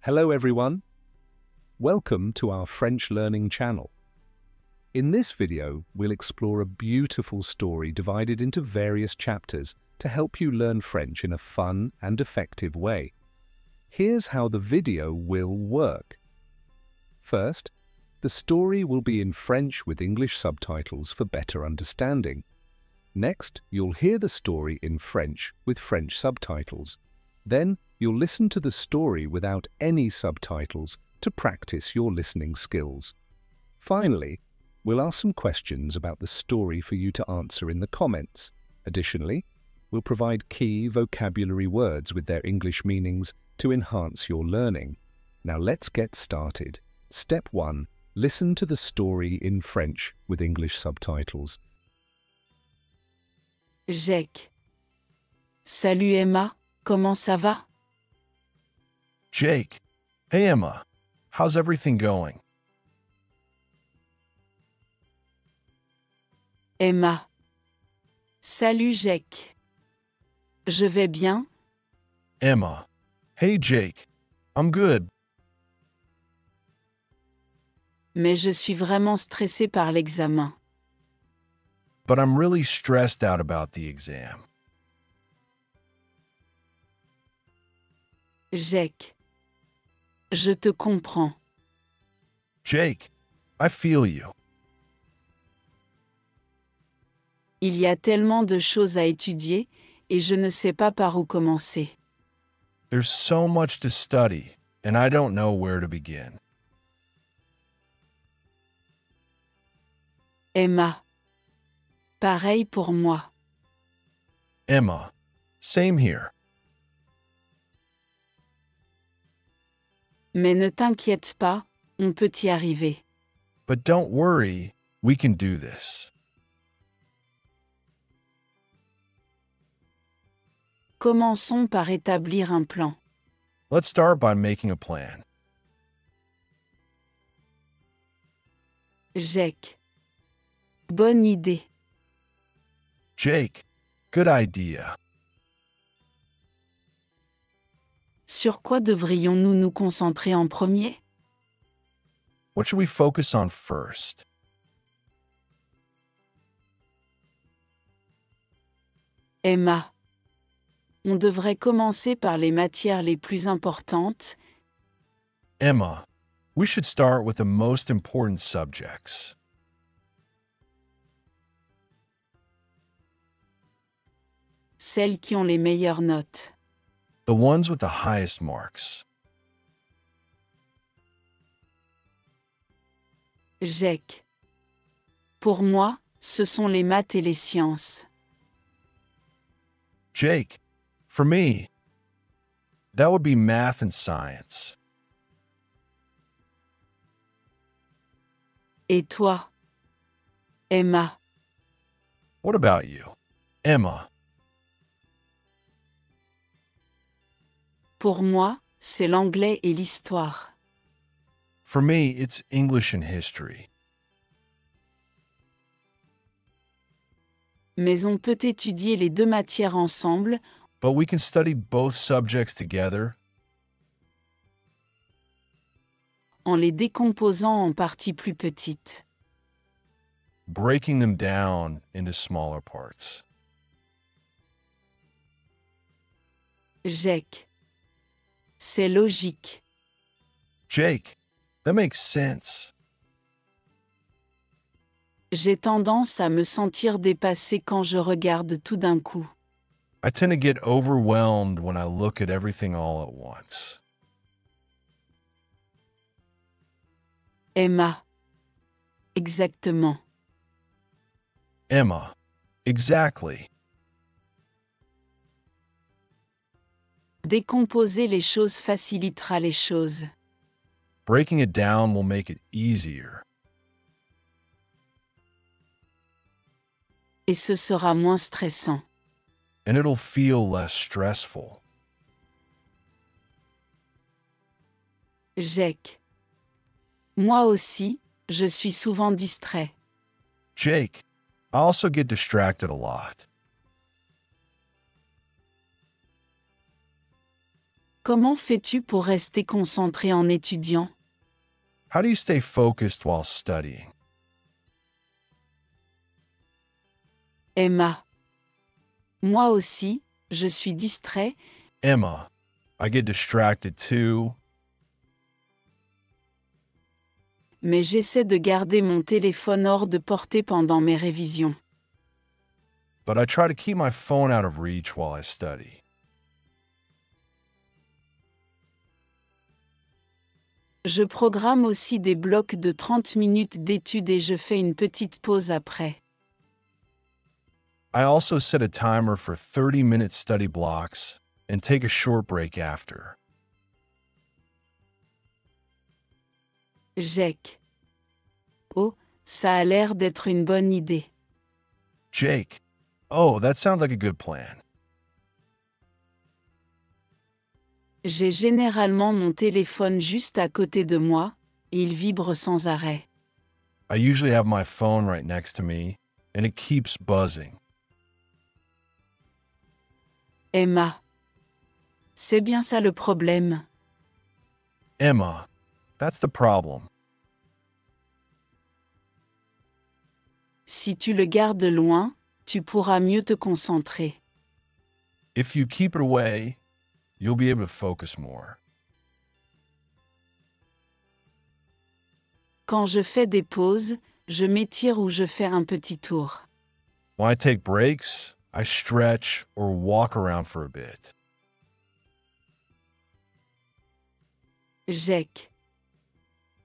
Hello everyone. Welcome to our French learning channel. In this video, we'll explore a beautiful story divided into various chapters to help you learn French in a fun and effective way. Here's how the video will work. First, the story will be in French with English subtitles for better understanding. Next, you'll hear the story in French with French subtitles. Then, you'll listen to the story without any subtitles to practice your listening skills. Finally, we'll ask some questions about the story for you to answer in the comments. Additionally, we'll provide key vocabulary words with their English meanings to enhance your learning. Now let's get started. Step 1. Listen to the story in French with English subtitles. Jake. Salut Emma, comment ça va? Jake. Hey Emma. How's everything going? Emma. Salut Jake. Je vais bien? Emma. Hey Jake. I'm good. Mais je suis vraiment stressée par l'examen. But I'm really stressed out about the exam. Jake. Je te comprends. Jake. I feel you. Il y a tellement de choses à étudier et je ne sais pas par où commencer. There's so much to study, and I don't know where to begin. Emma. Pareil pour moi. Emma. Same here. Mais ne t'inquiète pas, on peut y arriver. But don't worry, we can do this. Commençons par établir un plan. Let's start by making a plan. Jake. Bonne idée. Jake. Good idea. Sur quoi devrions-nous nous concentrer en premier? What should we focus on first? Emma. On devrait commencer par les matières les plus importantes. Emma. We should start with the most important subjects. Celles qui ont les meilleures notes. The ones with the highest marks. Jake. Pour moi, ce sont les maths et les sciences. Jake. For me, that would be math and science. Et toi? Emma. What about you? Emma. Pour moi, c'est l'anglais et l'histoire. For me, it's English and history. Mais on peut étudier les deux matières ensemble, But we can study both subjects together en les décomposant en parties plus petites. breaking them down into smaller parts. Jake. C'est logique. Jake, that makes sense. J'ai tendance à me sentir dépassée quand je regarde tout d'un coup. I tend to get overwhelmed when I look at everything all at once. Emma. Exactement. Emma, exactly. Décomposer les choses facilitera les choses. Breaking it down will make it easier, Et ce sera moins stressant. and it'll feel less stressful. Jake. Moi aussi, je suis souvent distrait. Jake, I also get distracted a lot. Comment fais-tu pour rester concentré en étudiant? How do you stay focused while studying? Emma. Moi aussi, je suis distrait, Emma, I get distracted too, mais j'essaie de garder mon téléphone hors de portée pendant mes révisions. but I try to keep my phone out of reach while I study. Je programme aussi des blocs de 30 minutes d'études et je fais une petite pause après. I also set a timer for 30-minute study blocks and take a short break after. Jake. Oh, ça a l'air d'être une bonne idée. Jake, oh, that sounds like a good plan. J'ai généralement mon téléphone juste à côté de moi, et il vibre sans arrêt. I usually have my phone right next to me, and it keeps buzzing. Emma. C'est bien ça le problème. Emma, that's the problem. Si tu le gardes loin, tu pourras mieux te concentrer. If you keep it away, you'll be able to focus more. Quand je fais des pauses, je m'étire ou je fais un petit tour. When I take breaks, I stretch or walk around for a bit. Jake.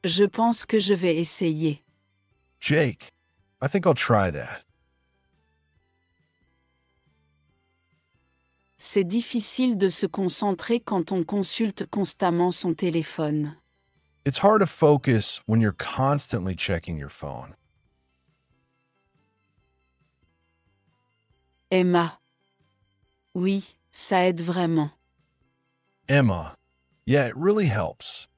Je pense que je vais essayer. Jake, I think I'll try that. C'est difficile de se concentrer quand on consulte constamment son téléphone. It's hard to focus when you're constantly checking your phone. Emma. Oui, ça aide vraiment. Emma, yeah, it really helps.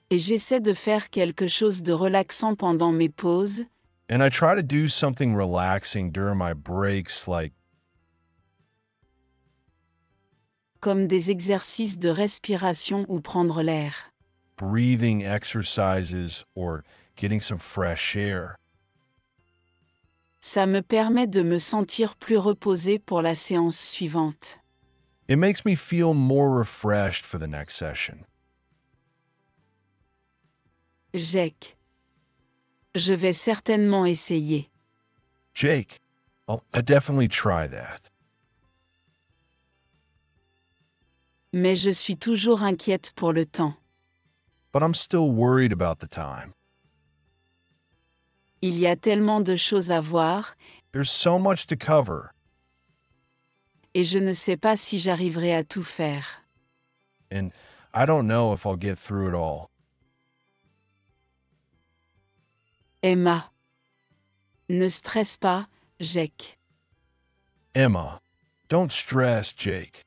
Et j'essaie de faire quelque chose de relaxant pendant mes pauses, And I try to do something relaxing during my breaks, like comme des exercices de respiration ou prendre l'air. breathing exercises or getting some fresh air. Ça me permet de me sentir plus reposée pour la séance suivante. It makes me feel more refreshed for the next session. Jake. Je vais certainement essayer. Jake, I'll definitely try that. Mais je suis toujours inquiète pour le temps. But I'm still worried about the time. Il y a tellement de choses à voir, There's so much to cover, et je ne sais pas si j'arriverai à tout faire. and I don't know if I'll get through it all. Emma. Ne stresse pas, Jake. Emma, don't stress, Jake.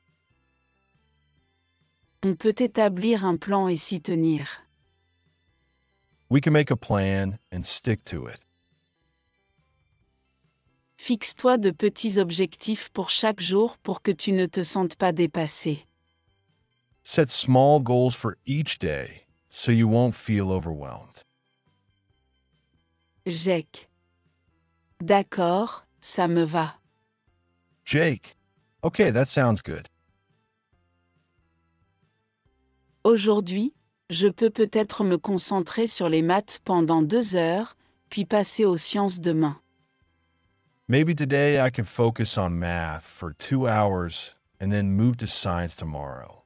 On peut établir un plan et s'y tenir. We can make a plan and stick to it. Fixe-toi de petits objectifs pour chaque jour pour que tu ne te sentes pas dépassé. Set small goals for each day so you won't feel overwhelmed. Jake. D'accord, ça me va. Jake, okay, that sounds good. Aujourd'hui, je peux peut-être me concentrer sur les maths pendant 2 heures, puis passer aux sciences demain. Maybe today I can focus on math for 2 hours and then move to science tomorrow.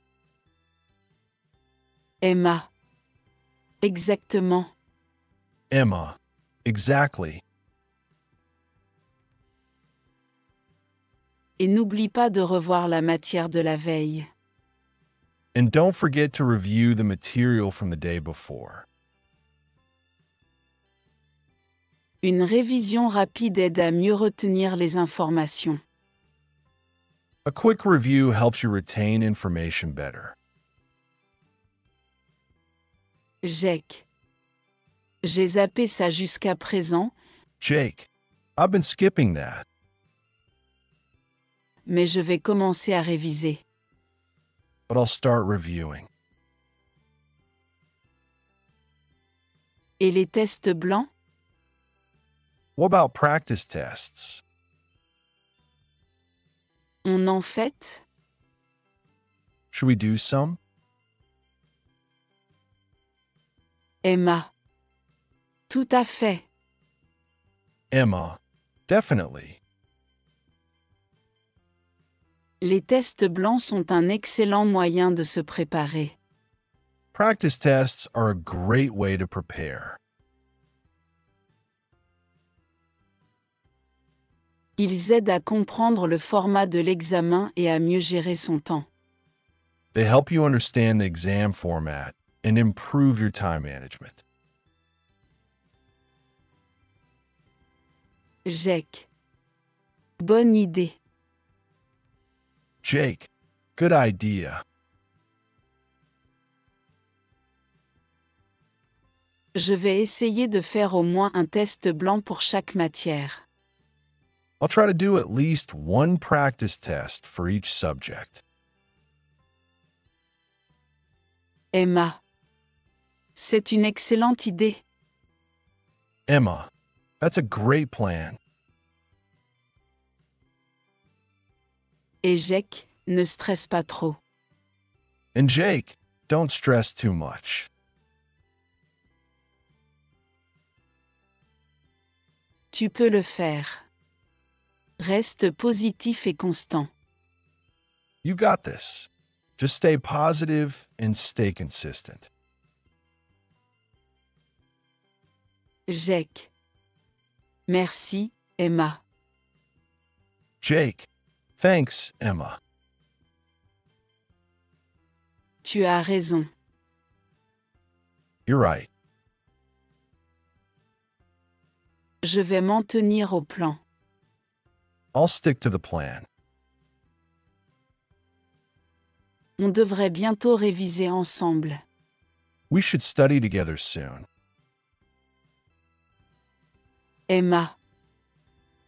Emma. Exactement. Emma, exactly. Et n'oublie pas de revoir la matière de la veille. And don't forget to review the material from the day before. Une révision rapide aide à mieux retenir les informations. A quick review helps you retain information better. Jake. J'ai zappé ça jusqu'à présent, Jake, I've been skipping that. mais je vais commencer à réviser. but I'll start reviewing. Et les tests blancs? What about practice tests? On en fait? Should we do some? Emma. Tout à fait. Emma, definitely. Les tests blancs sont un excellent moyen de se préparer. Practice tests are a great way to prepare. Ils aident à comprendre le format de l'examen et à mieux gérer son temps. They help you understand the exam format and improve your time management. Jake. Bonne idée. Jake, good idea. Je vais essayer de faire au moins un test blanc pour chaque matière. I'll try to do at least one practice test for each subject. Emma. C'est une excellente idée. Emma, that's a great plan. Et Jake, ne stresse pas trop. And Jake, don't stress too much. Tu peux le faire. Reste positif et constant. You got this. Just stay positive and stay consistent. Jake. Merci, Emma. Jake, thanks, Emma. Tu as raison. You're right. Je vais m'en tenir au plan. I'll stick to the plan. On devrait bientôt réviser ensemble. We should study together soon. Emma.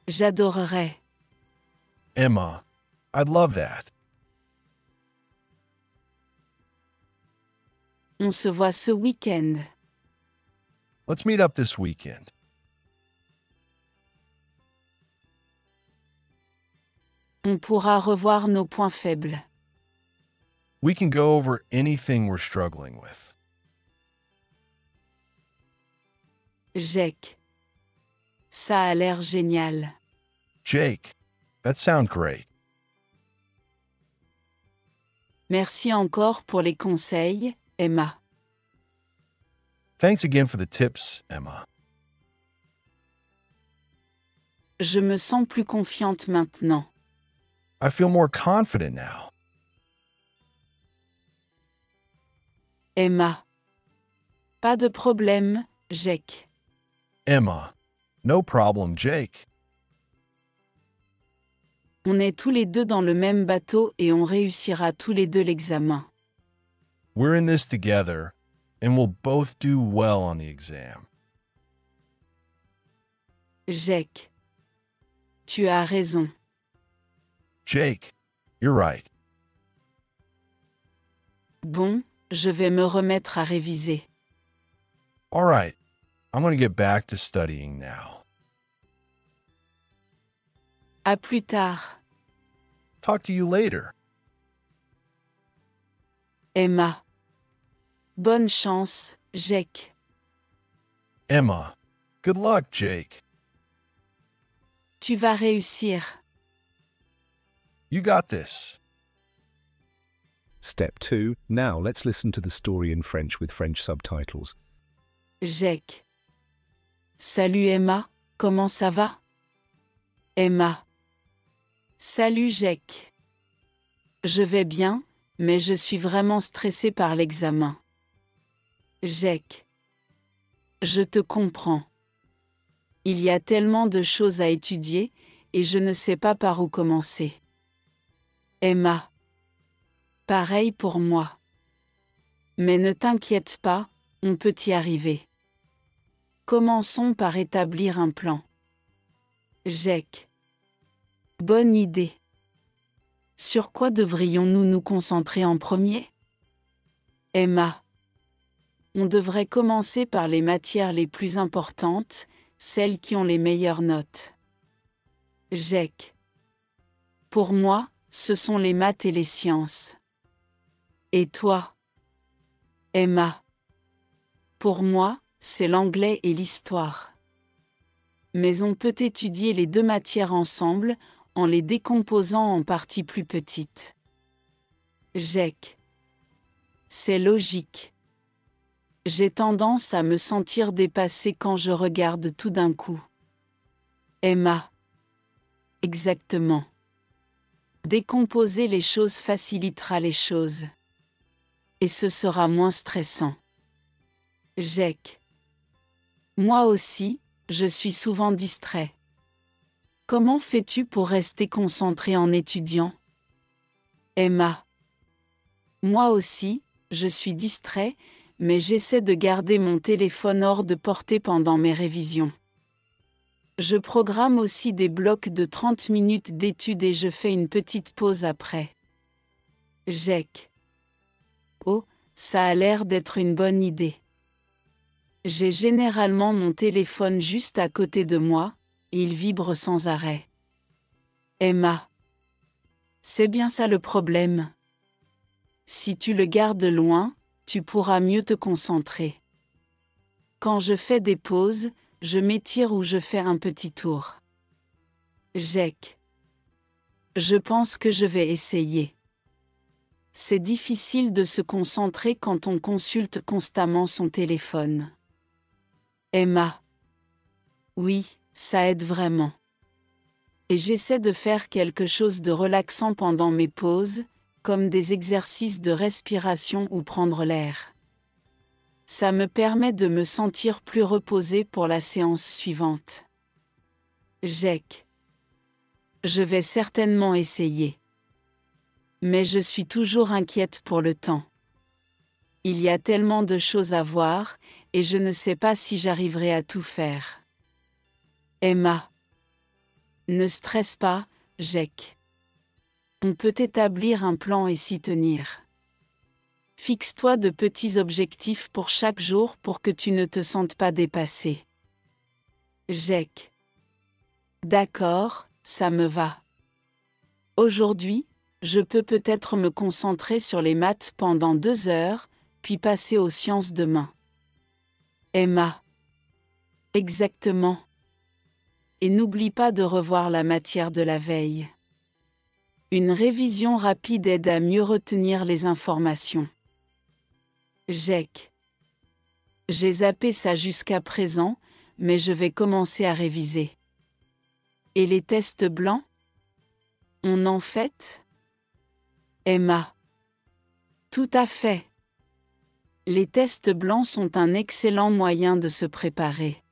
J'adorerais. Emma, I'd love that. On se voit ce week-end. Let's meet up this weekend. On pourra revoir nos points faibles. We can go over anything we're struggling with. Jake. Ça a l'air génial. Jake, that sounds great. Merci encore pour les conseils, Emma. Thanks again for the tips, Emma. Je me sens plus confiante maintenant. I feel more confident now. Emma. Pas de problème, Jake. Emma, no problem, Jake. On est tous les deux dans le même bateau et on réussira tous les deux l'examen. We're in this together, and we'll both do well on the exam. Jake. Tu as raison. Jake, you're right. Bon, je vais me remettre à réviser. All right, I'm going to get back to studying now. À plus tard. Talk to you later. Emma. Bonne chance, Jake. Emma, good luck, Jake. Tu vas réussir. You got this. Step 2. Now let's listen to the story in French with French subtitles. Jake. Salut Emma, comment ça va? Emma. Salut Jake. Je vais bien, mais je suis vraiment stressée par l'examen. Jake. Je te comprends. Il y a tellement de choses à étudier, et je ne sais pas par où commencer. Emma. Pareil pour moi. Mais ne t'inquiète pas, on peut y arriver. Commençons par établir un plan. Jake. Bonne idée. Sur quoi devrions-nous nous concentrer en premier? Emma. On devrait commencer par les matières les plus importantes, celles qui ont les meilleures notes. Jake. Pour moi, ce sont les maths et les sciences. Et toi? Emma. Pour moi, c'est l'anglais et l'histoire. Mais on peut étudier les deux matières ensemble, en les décomposant en parties plus petites. Jake. C'est logique. J'ai tendance à me sentir dépassée quand je regarde tout d'un coup. Emma. Exactement. Décomposer les choses facilitera les choses. Et ce sera moins stressant. Jake. Moi aussi, je suis souvent distrait. Comment fais-tu pour rester concentré en étudiant? Emma. Moi aussi, je suis distrait, mais j'essaie de garder mon téléphone hors de portée pendant mes révisions. Je programme aussi des blocs de 30 minutes d'études et je fais une petite pause après. Jake. Oh, ça a l'air d'être une bonne idée. J'ai généralement mon téléphone juste à côté de moi, et il vibre sans arrêt. Emma. C'est bien ça le problème. Si tu le gardes loin, tu pourras mieux te concentrer. Quand je fais des pauses, je m'étire ou je fais un petit tour. Jake. Je pense que je vais essayer. C'est difficile de se concentrer quand on consulte constamment son téléphone. Emma. Oui, ça aide vraiment. Et j'essaie de faire quelque chose de relaxant pendant mes pauses, comme des exercices de respiration ou prendre l'air. Ça me permet de me sentir plus reposée pour la séance suivante. Jake. Je vais certainement essayer. Mais je suis toujours inquiète pour le temps. Il y a tellement de choses à voir, et je ne sais pas si j'arriverai à tout faire. Emma. Ne stresse pas, Jake. On peut établir un plan et s'y tenir. Fixe-toi de petits objectifs pour chaque jour pour que tu ne te sentes pas dépassé. Jake. D'accord, ça me va. Aujourd'hui, je peux peut-être me concentrer sur les maths pendant 2 heures, puis passer aux sciences demain. Emma. Exactement. Et n'oublie pas de revoir la matière de la veille. Une révision rapide aide à mieux retenir les informations. Jake. J'ai zappé ça jusqu'à présent, mais je vais commencer à réviser. Et les tests blancs? On en fait? Emma. Tout à fait. Les tests blancs sont un excellent moyen de se préparer.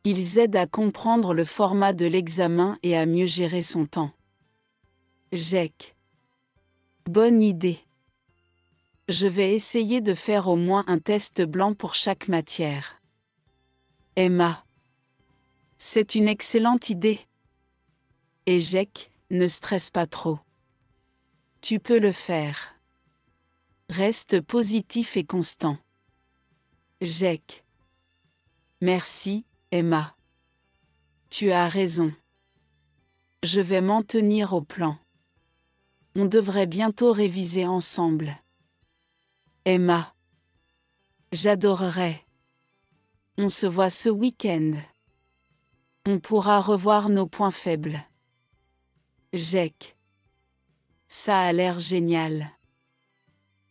Ils aident à comprendre le format de l'examen et à mieux gérer son temps. Jake. Bonne idée. Je vais essayer de faire au moins un test blanc pour chaque matière. Emma. C'est une excellente idée. Et Jake, ne stresse pas trop. Tu peux le faire. Reste positif et constant. Jake. Merci, Emma. Tu as raison. Je vais m'en tenir au plan. On devrait bientôt réviser ensemble. Emma. J'adorerais. On se voit ce week-end. On pourra revoir nos points faibles. Jake. Ça a l'air génial.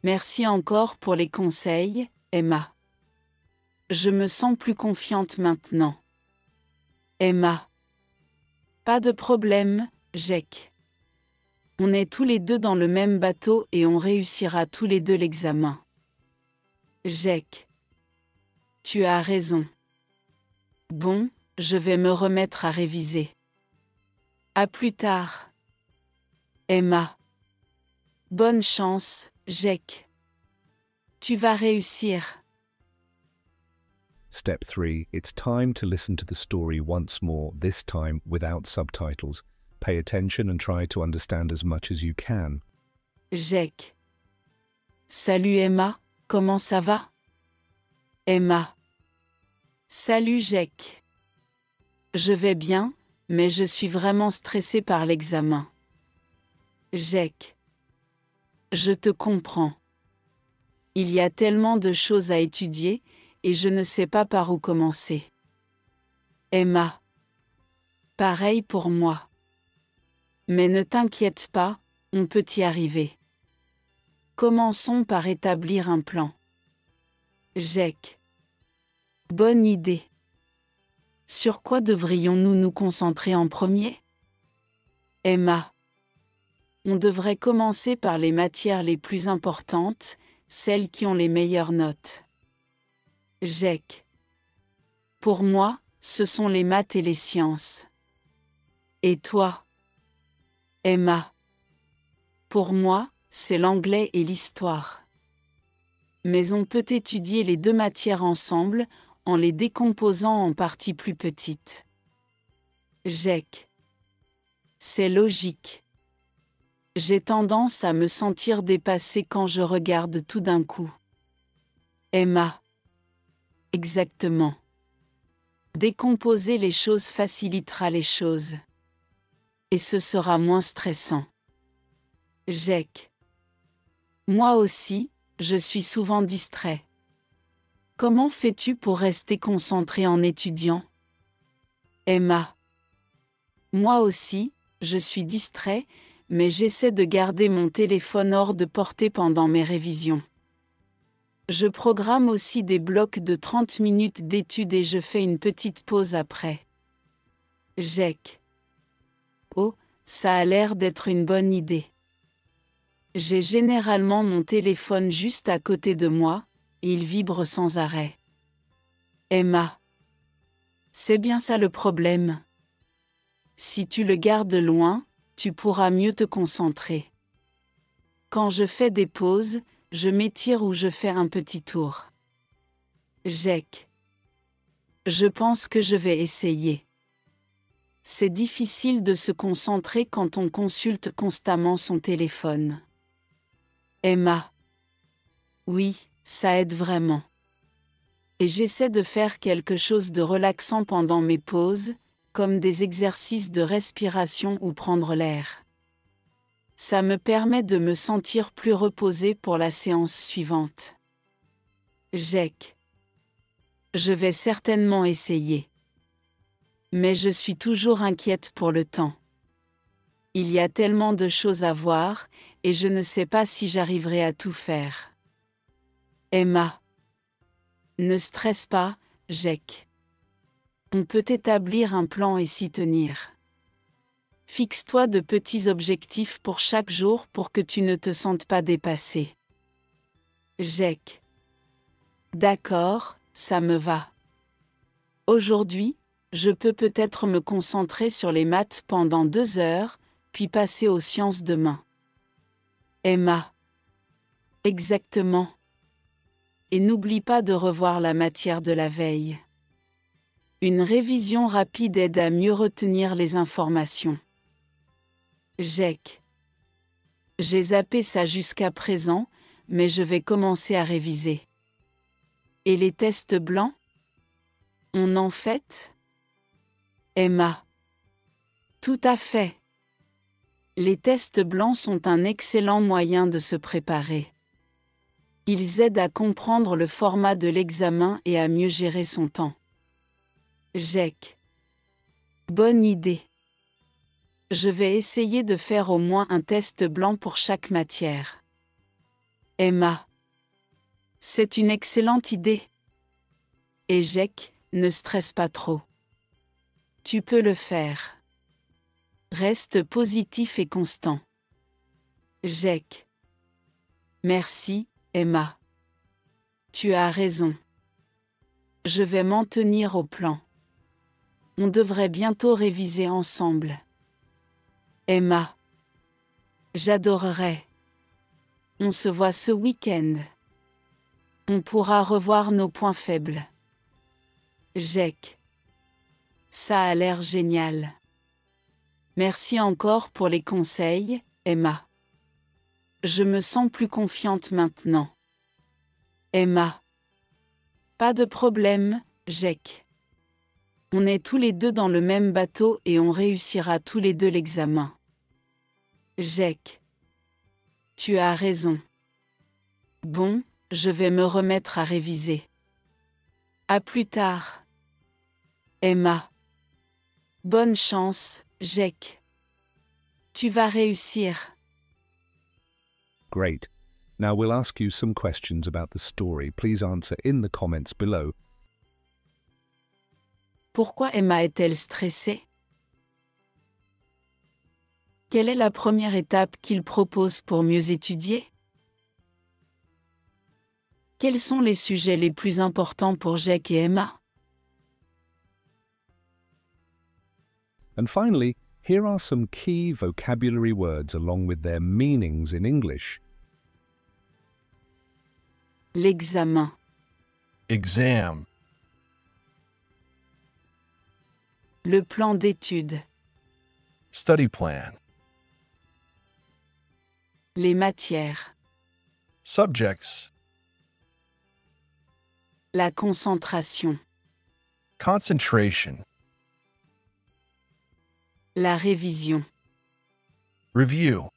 Merci encore pour les conseils, Emma. Je me sens plus confiante maintenant. Emma. Pas de problème, Jake. On est tous les deux dans le même bateau et on réussira tous les deux l'examen. Jake. Tu as raison. Bon, je vais me remettre à réviser. À plus tard. Emma. Bonne chance, Jake. Tu vas réussir. Step 3. It's time to listen to the story once more, this time without subtitles. Pay attention and try to understand as much as you can. Jake. Salut Emma, comment ça va? Emma. Salut Jake. Je vais bien, mais je suis vraiment stressée par l'examen. Jake. Je te comprends. Il y a tellement de choses à étudier, et je ne sais pas par où commencer. Emma. Pareil pour moi. Mais ne t'inquiète pas, on peut y arriver. Commençons par établir un plan. Jake. Bonne idée. Sur quoi devrions-nous nous concentrer en premier? Emma. On devrait commencer par les matières les plus importantes, celles qui ont les meilleures notes. Jake. Pour moi, ce sont les maths et les sciences. Et toi? Emma. Pour moi, c'est l'anglais et l'histoire. Mais on peut étudier les deux matières ensemble, en les décomposant en parties plus petites. Jake. C'est logique. J'ai tendance à me sentir dépassée quand je regarde tout d'un coup. Emma. Exactement. Décomposer les choses facilitera les choses. Et ce sera moins stressant. Jake. Moi aussi, je suis souvent distrait. Comment fais-tu pour rester concentré en étudiant? Emma. Moi aussi, je suis distrait, mais j'essaie de garder mon téléphone hors de portée pendant mes révisions. Je programme aussi des blocs de 30 minutes d'études et je fais une petite pause après. Jake. Oh, ça a l'air d'être une bonne idée. J'ai généralement mon téléphone juste à côté de moi, et il vibre sans arrêt. Emma. C'est bien ça le problème. Si tu le gardes loin, tu pourras mieux te concentrer. Quand je fais des pauses, je m'étire ou je fais un petit tour. Jake. Je pense que je vais essayer. C'est difficile de se concentrer quand on consulte constamment son téléphone. Emma. Oui, ça aide vraiment. Et j'essaie de faire quelque chose de relaxant pendant mes pauses, comme des exercices de respiration ou prendre l'air. Ça me permet de me sentir plus reposée pour la séance suivante. Jake. Je vais certainement essayer. Mais je suis toujours inquiète pour le temps. Il y a tellement de choses à voir, et je ne sais pas si j'arriverai à tout faire. Emma. Ne stresse pas, Jake. On peut établir un plan et s'y tenir. Fixe-toi de petits objectifs pour chaque jour pour que tu ne te sentes pas dépassé. Jake. D'accord, ça me va. Aujourd'hui, je peux peut-être me concentrer sur les maths pendant 2 heures, puis passer aux sciences demain. Emma. Exactement. Et n'oublie pas de revoir la matière de la veille. Une révision rapide aide à mieux retenir les informations. Jake. J'ai zappé ça jusqu'à présent, mais je vais commencer à réviser. Et les tests blancs? On en fait? Emma. Tout à fait. Les tests blancs sont un excellent moyen de se préparer. Ils aident à comprendre le format de l'examen et à mieux gérer son temps. Jake. Bonne idée. Je vais essayer de faire au moins un test blanc pour chaque matière. Emma. C'est une excellente idée. Et Jake, ne stresse pas trop. Tu peux le faire. Reste positif et constant. Jake. Merci, Emma. Tu as raison. Je vais m'en tenir au plan. On devrait bientôt réviser ensemble. Emma. J'adorerais. On se voit ce week-end. On pourra revoir nos points faibles. Jake. Ça a l'air génial. Merci encore pour les conseils, Emma. Je me sens plus confiante maintenant. Emma. Pas de problème, Jack. On est tous les deux dans le même bateau et on réussira tous les deux l'examen. Jack. Tu as raison. Bon, je vais me remettre à réviser. À plus tard. Emma. Bonne chance, Jack. Tu vas réussir. Great. Now we'll ask you some questions about the story. Please answer in the comments below. Pourquoi Emma est-elle stressée? Quelle est la première étape qu'il propose pour mieux étudier? Quels sont les sujets les plus importants pour Jack et Emma? And finally, here are some key vocabulary words along with their meanings in English. L'examen, Exam. le plan d'études, Study plan. les matières, Subjects. la concentration, Concentration. la révision, Review.